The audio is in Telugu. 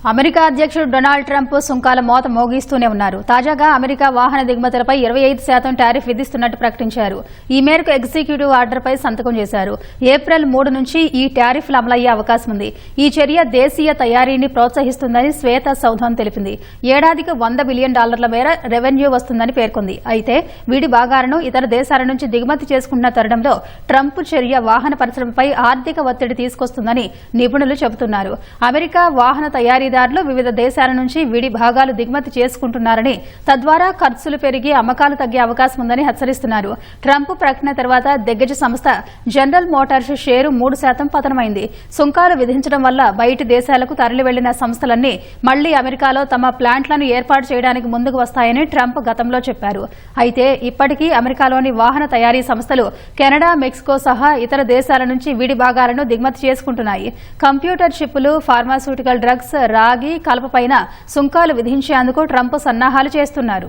అమెరికా అధ్యక్షుడు డొనాల్డ్ ట్రంప్ సుంకాల మోత మోగిస్తూనే ఉన్నారు. తాజాగా అమెరికా వాహన దిగుమతులపై 25% టారిఫ్ విధిస్తున్నట్టు ప్రకటించారు. ఈ మేరకు ఎగ్జిక్యూటివ్ ఆర్డర్పై సంతకం చేశారు. ఏప్రిల్ 3 నుంచి ఈ టారిఫ్లు అమలయ్యే అవకాశం ఉంది. ఈ చర్య దేశీయ తయారీని ప్రోత్సహిస్తుందని శ్వేత సౌధం తెలిపింది. ఏడాదికి $100 బిలియన్ మేర రెవెన్యూ వస్తుందని పేర్కొంది. అయితే వీడి భాగాలను ఇతర దేశాల నుంచి దిగుమతి చేసుకుంటున్న తరుణంలో ట్రంప్ చర్య వాహన పరిశ్రమపై ఆర్థిక ఒత్తిడి తీసుకొస్తుందని నిపుణులు చెబుతున్నారు. అమెరికా వాహన తయారీదారులు వివిధ దేశాల నుంచి విడి భాగాలు దిగుమతి చేసుకుంటున్నారని, తద్వారా ఖర్చులు పెరిగి అమ్మకాలు తగ్గే అవకాశం ఉందని హెచ్చరిస్తున్నారు. ట్రంప్ ప్రకటన తర్వాత దిగ్గజ సంస్థ జనరల్ మోటార్స్ షేరు 3% పతనమైంది. సుంకాలు విధించడం వల్ల బయటి దేశాలకు తరలి వెళ్లిన సంస్థలన్నీ మళ్లీ అమెరికాలో తమ ప్లాంట్లను ఏర్పాటు చేయడానికి ముందుకు వస్తాయని ట్రంప్ గతంలో చెప్పారు. అయితే ఇప్పటికీ అమెరికాలోని వాహన తయారీ సంస్థలు కెనడా, మెక్సికో సహా ఇతర దేశాల నుంచి విడి భాగాలను దిగుమతి చేసుకుంటున్నాయి. కంప్యూటర్ చిప్పులు, ఫార్మాస్యూటికల్ డ్రగ్స్, రాగి, కలపపైన సుంకాలు విధించేందుకు ట్రంప్ సన్నాహాలు చేస్తున్నారు.